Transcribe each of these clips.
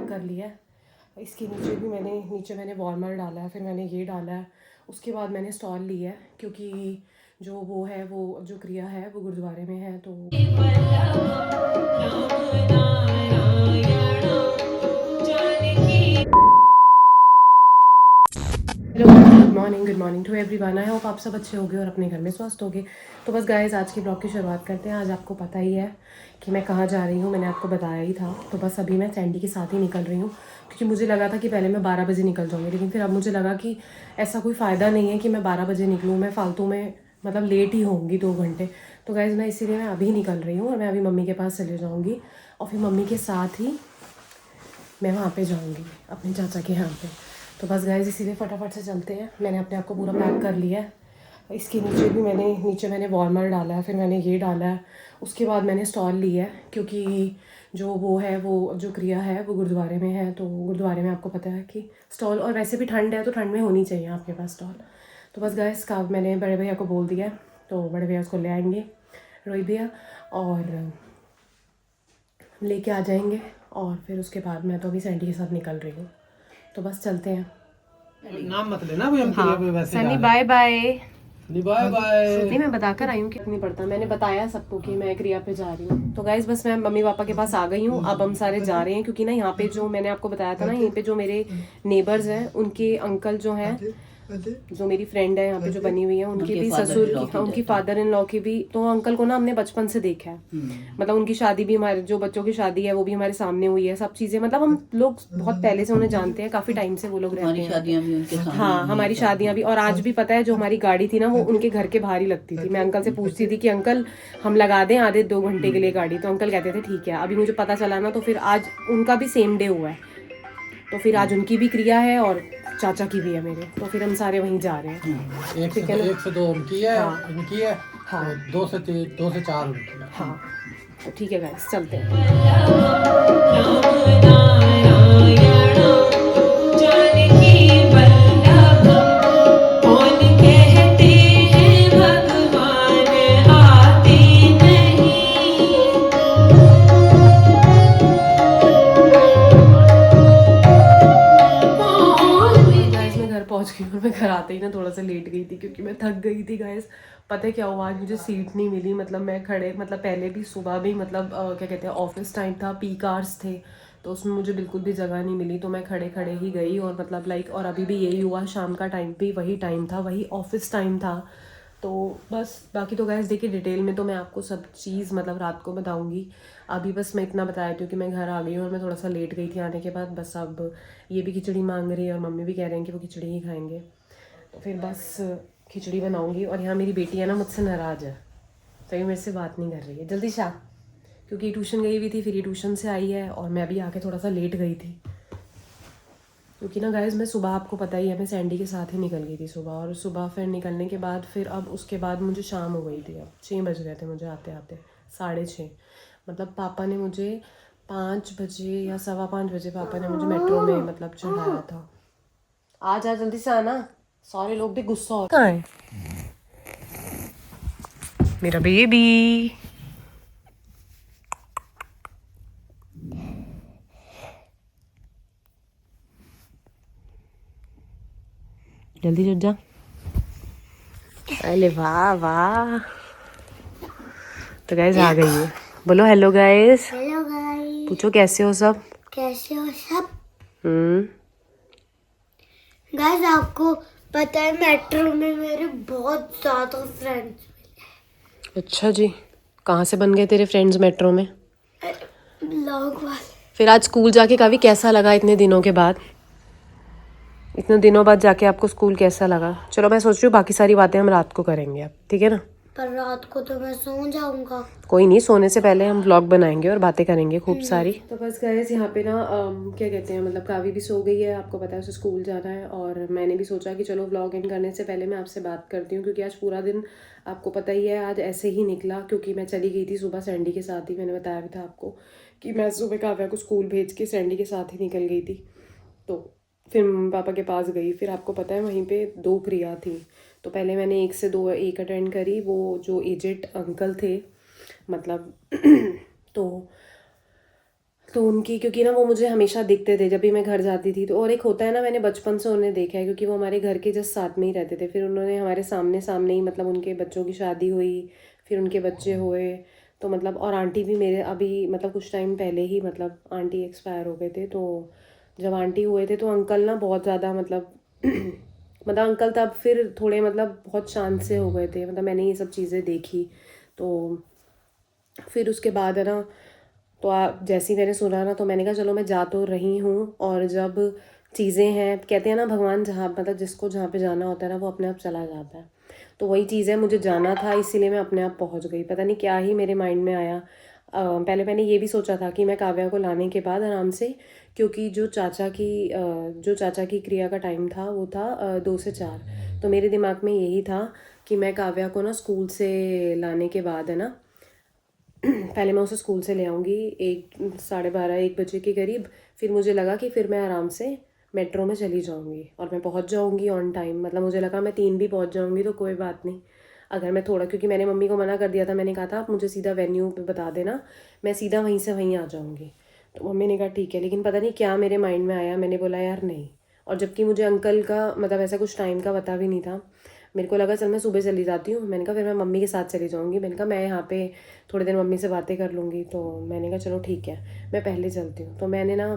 कर लिया है। इसके नीचे भी नीचे मैंने वार्मर डाला है, फिर मैंने ये डाला है, उसके बाद मैंने स्टॉल लिया है क्योंकि वो जो क्रिया है वो गुरुद्वारे में है। तो hello, good morning to everyone. I hope आप सब अच्छे होंगे और अपने घर में स्वस्थ होंगे। तो बस गाइस, आज की ब्लॉग की शुरुआत करते हैं। आज आपको पता ही है कि मैं कहाँ जा रही हूँ, मैंने आपको बताया ही था। तो बस अभी मैं सैंडी के साथ ही निकल रही हूँ क्योंकि मुझे लगा था कि पहले मैं 12 बजे निकल जाऊँगी, लेकिन फिर अब मुझे लगा कि ऐसा कोई फ़ायदा नहीं है कि मैं 12 बजे निकलूँ, मैं फालतू में मतलब लेट ही होंगी 2 घंटे। तो गाइज़ मैं इसीलिए मैं अभी निकल रही हूँ और मैं अभी मम्मी के पास चले जाऊँगी और फिर मम्मी के साथ ही मैं वहाँ पे जाऊँगी अपने चाचा के यहाँ पे। तो बस गाइस इसीलिए फटाफट से चलते हैं। मैंने अपने आप को पूरा पैक कर लिया है। इसके नीचे मैंने वार्मर डाला है, फिर मैंने ये डाला है, उसके बाद मैंने स्टॉल लिया है क्योंकि वो जो क्रिया है वो गुरुद्वारे में है। तो गुरुद्वारे में आपको पता है कि स्टॉल, और वैसे भी ठंड है तो ठंड में होनी चाहिए आपके पास स्टॉल। तो बस गाइस का मैंने बड़े भैया को बोल दिया, तो बड़े भैया उसको ले आएंगे, रोहित भैया, और लेके आ जाएंगे। और फिर उसके बाद मैं तो अभी सैंडी के साथ निकल रही हूँ। तो बस चलते हैं। नाम मत लेना भाई, हम हाँ, क्रिया पे वैसे Sunny bye bye. Bye bye. नहीं, मैं बताकर आई हूँ कि नहीं पड़ता, मैंने बताया सबको कि मैं क्रिया पे जा रही हूँ। तो गाइज बस मैं मम्मी पापा के पास आ गई हूँ। अब हम सारे जा रहे हैं क्योंकि ना यहाँ पे जो मैंने आपको बताया था ना, यहीं पे जो मेरे नेबर्स हैं उनके अंकल जो हैं, जो मेरी फ्रेंड है यहाँ पे जो बनी हुई है, उनके भी ससुर की, उनकी फादर इन लॉ की भी, तो अंकल को ना हमने बचपन से देखा है। मतलब उनकी शादी भी हमारे, जो बच्चों की शादी है वो भी हमारे सामने हुई है, सब चीज़ें, मतलब हम लोग बहुत पहले से उन्हें जानते हैं, काफ़ी टाइम से वो लोग रहते हैं। शादियां भी उनके सामने हाँ, हमारी शादियाँ भी, और आज भी पता है जो हमारी गाड़ी थी ना वो उनके घर के बाहर ही लगती थी। मैं अंकल से पूछती थी कि अंकल हम लगा दें आधे 2 घंटे के लिए गाड़ी, तो अंकल कहते थे ठीक है। अभी मुझे पता चला ना, तो फिर आज उनका भी सेम डे हुआ है, तो फिर आज उनकी भी क्रिया है और चाचा की भी है मेरे, तो फिर हम सारे वहीं जा रहे हैं। ठीक है ना? 1 से 2 उनकी है, हाँ, इनकी है। हाँ, 2 से 4 उनकी है। हाँ, तो ठीक है गाइस, चलते हैं। गाइस मैं घर पहुंच गई और मैं घर आते ही ना थोड़ा सा लेट गई थी क्योंकि मैं थक गई थी गाइस। पता है क्या हुआ, आज मुझे सीट नहीं मिली। मतलब मैं खड़े, मतलब पहले भी सुबह भी, मतलब क्या कहते हैं, ऑफिस टाइम था, पीक आवर्स थे, तो उसमें मुझे बिल्कुल भी जगह नहीं मिली, तो मैं खड़े खड़े ही गई। और मतलब लाइक, और अभी भी यही हुआ, शाम का टाइम भी वही टाइम था, वही ऑफिस टाइम था। तो बस बाकी तो गाइस देखिए, डिटेल में तो मैं आपको सब चीज़ मतलब रात को बताऊंगी। अभी बस मैं इतना बताया थी कि मैं घर आ गई हूँ और मैं थोड़ा सा लेट गई थी आने के बाद। बस अब ये भी खिचड़ी मांग रही है और मम्मी भी कह रहे हैं कि वो खिचड़ी ही खाएंगे, तो फिर बस खिचड़ी बनाऊंगी। और यहाँ मेरी बेटी है ना, मुझसे नाराज़ है, तो ये मेरे से बात नहीं कर रही है। जल्दी से आ, क्योंकि ट्यूशन गई हुई थी, फिर ये ट्यूशन से आई है और मैं भी आके थोड़ा सा लेट गई थी क्योंकि ना गाइस मैं सुबह, आपको पता ही है, मैं सैंडी के साथ ही निकल गई थी सुबह, और सुबह फिर निकलने के बाद फिर अब उसके बाद मुझे शाम हो गई थी। अब 6 बज गए थे मुझे आते आते, 6:30। मतलब पापा ने मुझे 5 बजे या 5:15 बजे पापा ने मुझे मेट्रो में मतलब चढ़ाया था। आ जा जल्दी से आना, सारे लोग भी गुस्सा हो। कहाँ है मेरा बेबी? जल्दी जुट जा। अरे वाह वाह। तो गाइस आ गई है, बोलो हेलो गाइस। हेलो गाइस, पूछो कैसे हो सब? कैसे हो सब? हम्म। गाइस आपको पता है मेट्रो में मेरे बहुत ज़्यादा फ्रेंड्स अच्छा जी, कहाँ से बन गए तेरे फ्रेंड्स मेट्रो में? लोग वाले। फिर आज स्कूल जाके काफ़ी कैसा लगा इतने दिनों के बाद? इतने दिनों बाद जाके आपको स्कूल कैसा लगा? चलो मैं सोच रही हूँ बाकी सारी बातें हम रात को करेंगे अब, ठीक है ना? पर रात को तो मैं सो जाऊंगा। कोई नहीं, सोने से पहले हम व्लॉग बनाएंगे और बातें करेंगे खूब सारी। तो बस गाइस यहाँ पे ना क्या कहते हैं, मतलब कावी भी सो गई है, आपको पता है उसे स्कूल जाना है, और मैंने भी सोचा कि चलो व्लॉग एंड करने से पहले मैं आपसे बात करती हूँ क्योंकि आज पूरा दिन आपको पता ही है आज ऐसे ही निकला क्योंकि मैं चली गई थी सुबह सैंडी के साथ ही। मैंने बताया भी था आपको कि मैं सुबह काव्या को स्कूल भेज के सैंडी के साथ ही निकल गई थी। तो फिर मम्मी पापा के पास गई, फिर आपको पता है वहीं पे 2 क्रिया थी। तो पहले मैंने 1 से 2 एक अटेंड करी, वो जो एजेड अंकल थे मतलब तो तो उनकी, क्योंकि ना वो मुझे हमेशा दिखते थे जब भी मैं घर जाती थी, तो और एक होता है ना, मैंने बचपन से उन्हें देखा है क्योंकि वो हमारे घर के जस्ट साथ में ही रहते थे। फिर उन्होंने हमारे सामने सामने ही मतलब उनके बच्चों की शादी हुई, फिर उनके बच्चे हुए, तो मतलब और आंटी भी मेरे अभी मतलब कुछ टाइम पहले ही मतलब आंटी एक्सपायर हो गए थे। तो जब आंटी हुए थे तो अंकल ना बहुत ज़्यादा मतलब मतलब अंकल तब फिर थोड़े मतलब बहुत शांत से हो गए थे, मतलब मैंने ये सब चीज़ें देखी। तो फिर उसके बाद है ना, तो आप जैसे ही मैंने सुना ना, तो मैंने कहा चलो मैं जा तो रही हूँ, और जब चीज़ें हैं, कहते हैं ना भगवान जहाँ मतलब जिसको जहाँ पे जाना होता है ना वो अपने आप चला जाता है। तो वही चीज़ है, मुझे जाना था इसीलिए मैं अपने आप पहुँच गई। पता नहीं क्या ही मेरे माइंड में आया। पहले मैंने ये भी सोचा था कि मैं काव्या को लाने के बाद आराम से, क्योंकि जो चाचा की क्रिया का टाइम था वो था 2 से 4। तो मेरे दिमाग में यही था कि मैं काव्या को ना स्कूल से लाने के बाद है ना, पहले मैं उसे स्कूल से ले आऊँगी 1, 12:30, 1 बजे के करीब। फिर मुझे लगा कि फिर मैं आराम से मेट्रो में चली जाऊँगी और मैं पहुँच जाऊँगी ऑन टाइम। मतलब मुझे लगा मैं 3 भी पहुँच जाऊँगी तो कोई बात नहीं। अगर मैं थोड़ा, क्योंकि मैंने मम्मी को मना कर दिया था, मैंने कहा था आप मुझे सीधा वेन्यू पे बता देना, मैं सीधा वहीं से वहीं आ जाऊँगी। तो मम्मी ने कहा ठीक है, लेकिन पता नहीं क्या मेरे माइंड में आया, मैंने बोला यार नहीं। और जबकि मुझे अंकल का मतलब ऐसा कुछ टाइम का पता भी नहीं था, मेरे को लगा चल मैं सुबह चली जाती हूँ। मैंने कहा फिर मैं मम्मी के साथ चली जाऊँगी, मैंने कहा मैं यहाँ पे थोड़ी देर मम्मी से बातें कर लूँगी। तो मैंने कहा चलो ठीक है, मैं पहले चलती हूँ। तो मैंने ना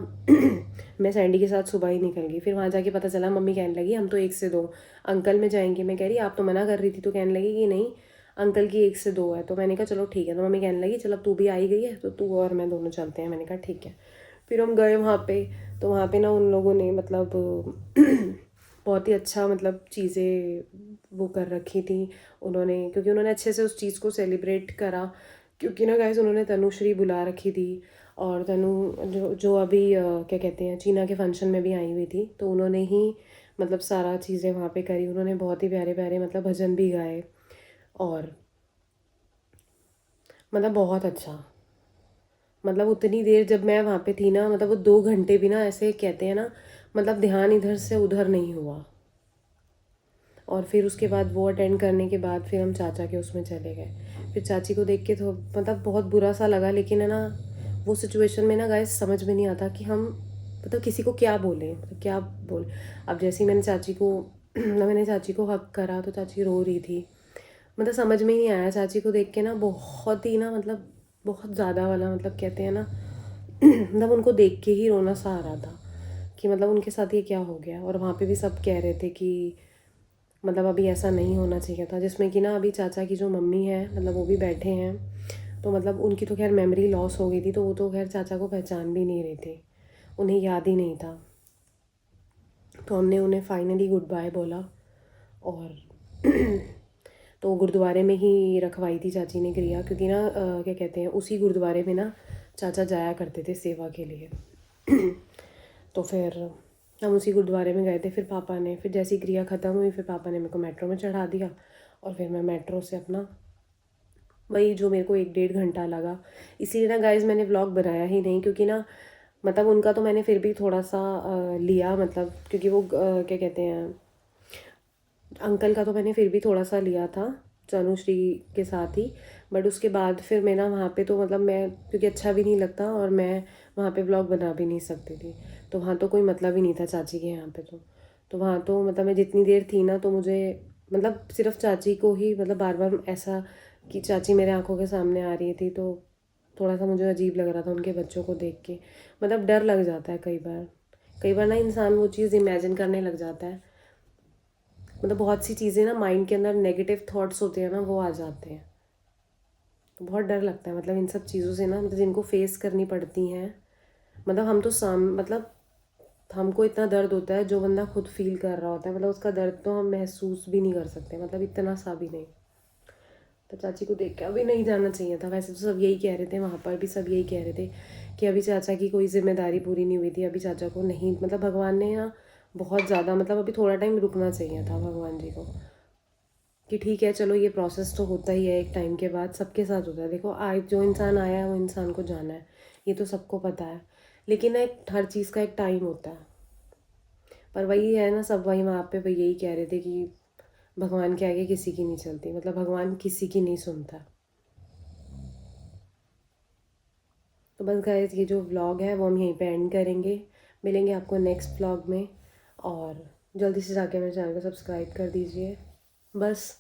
मैं सैंडी के साथ सुबह ही निकल गई। फिर वहाँ जाके पता चला, मम्मी कहने लगी हम तो 1 से 2 अंकल में जाएंगे। मैं कह रही आप तो मना कर रही थी, तो कहने लगी कि नहीं अंकल की 1 से 2 है। तो मैंने कहा चलो ठीक है। तो मम्मी कहने लगी चल अब तू भी आई गई है तो तू और मैं दोनों चलते हैं। मैंने कहा ठीक है। फिर हम गए वहाँ पे, तो वहाँ पे ना उन लोगों ने मतलब बहुत ही अच्छा मतलब चीज़ें वो कर रखी थी उन्होंने, क्योंकि उन्होंने अच्छे से उस चीज़ को सेलिब्रेट करा। क्योंकि ना गाइस उन्होंने तनुश्री बुला रखी थी, और तनु जो जो अभी क्या कहते हैं चीना के फंक्शन में भी आई हुई थी, तो उन्होंने ही मतलब सारा चीज़ें वहाँ पे करी। उन्होंने बहुत ही प्यारे प्यारे मतलब भजन भी गाए, और मतलब बहुत अच्छा। मतलब उतनी देर जब मैं वहाँ पे थी ना, मतलब वो 2 घंटे भी ना ऐसे कहते हैं ना, मतलब ध्यान इधर से उधर नहीं हुआ। और फिर उसके बाद वो अटेंड करने के बाद फिर हम चाचा के उसमें चले गए। फिर चाची को देख के तो मतलब बहुत बुरा सा लगा, लेकिन है ना वो सिचुएशन में ना गाइस समझ में नहीं आता कि हम मतलब किसी को क्या बोलें, मतलब क्या बोल। अब जैसे ही मैंने चाची को हक करा तो चाची रो रही थी। मतलब समझ में ही नहीं आया चाची को देख के ना, बहुत ही ना मतलब बहुत ज़्यादा वाला मतलब कहते हैं ना मतलब उनको देख के ही रोना सा आ रहा था कि मतलब उनके साथ ये क्या हो गया। और वहाँ पे भी सब कह रहे थे कि मतलब अभी ऐसा नहीं होना चाहिए था, जिसमें कि ना अभी चाचा की जो मम्मी है मतलब वो भी बैठे हैं। तो मतलब उनकी तो खैर मेमोरी लॉस हो गई थी, तो वो तो खैर चाचा को पहचान भी नहीं रहे थे, उन्हें याद ही नहीं था। तो हमने उन्हें फाइनली गुड बाय बोला, और तो गुरुद्वारे में ही रखवाई थी चाची ने क्रिया, क्योंकि ना क्या कहते हैं उसी गुरुद्वारे में ना चाचा जाया करते थे सेवा के लिए। तो फिर हम उसी गुरुद्वारे में गए थे। फिर पापा ने, फिर जैसी क्रिया ख़त्म हुई फिर पापा ने मेरे को मेट्रो में चढ़ा दिया, और फिर मैं मेट्रो से अपना वही जो मेरे को 1 डेढ़ घंटा लगा। इसीलिए ना गाइज मैंने व्लॉग बनाया ही नहीं, क्योंकि ना मतलब उनका तो मैंने फिर भी थोड़ा सा लिया, मतलब क्योंकि वो क्या कहते हैं अंकल का तो मैंने फिर भी थोड़ा सा लिया था तनुश्री के साथ ही। बट उसके बाद फिर मैं ना वहाँ पे तो मतलब मैं, क्योंकि अच्छा भी नहीं लगता और मैं वहाँ पे व्लॉग बना भी नहीं सकती थी, तो वहाँ तो कोई मतलब ही नहीं था चाची के यहाँ पे। तो वहाँ तो मतलब मैं जितनी देर थी ना, तो मुझे मतलब सिर्फ चाची को ही मतलब बार बार ऐसा कि चाची मेरे आंखों के सामने आ रही थी, तो थोड़ा सा मुझे अजीब लग रहा था उनके बच्चों को देख के। मतलब डर लग जाता है कई बार ना इंसान वो चीज़ इमेजिन करने लग जाता है। मतलब बहुत सी चीज़ें ना माइंड के अंदर नेगेटिव थॉट्स होते हैं ना, वो आ जाते हैं। तो बहुत डर लगता है मतलब इन सब चीज़ों से ना, मतलब जिनको फेस करनी पड़ती हैं। मतलब हम तो मतलब हमको इतना दर्द होता है, जो बंदा खुद फील कर रहा होता है मतलब उसका दर्द तो हम महसूस भी नहीं कर सकते, मतलब इतना सा भी नहीं। तो चाची को देख के अभी नहीं जाना चाहिए था। वैसे तो सब यही कह रहे थे, वहाँ पर भी सब यही कह रहे थे कि अभी चाचा की कोई जिम्मेदारी पूरी नहीं हुई थी, अभी चाचा को नहीं मतलब भगवान ने ना बहुत ज़्यादा मतलब अभी थोड़ा टाइम रुकना चाहिए था भगवान जी को, कि ठीक है चलो ये प्रोसेस तो होता ही है एक टाइम के बाद, सबके साथ होता है। देखो आज जो इंसान आया है वो इंसान को जाना है, ये तो सबको पता है। लेकिन ना एक हर चीज़ का एक टाइम होता है। पर वही है ना, सब वही वहाँ पे वही यही कह रहे थे कि भगवान के आगे किसी की नहीं चलती, मतलब भगवान किसी की नहीं सुनता। तो बस गाइस ये जो व्लॉग है वो हम यहीं पे एंड करेंगे। मिलेंगे आपको नेक्स्ट व्लॉग में, और जल्दी से जाके मेरे चैनल को सब्सक्राइब कर दीजिए बस।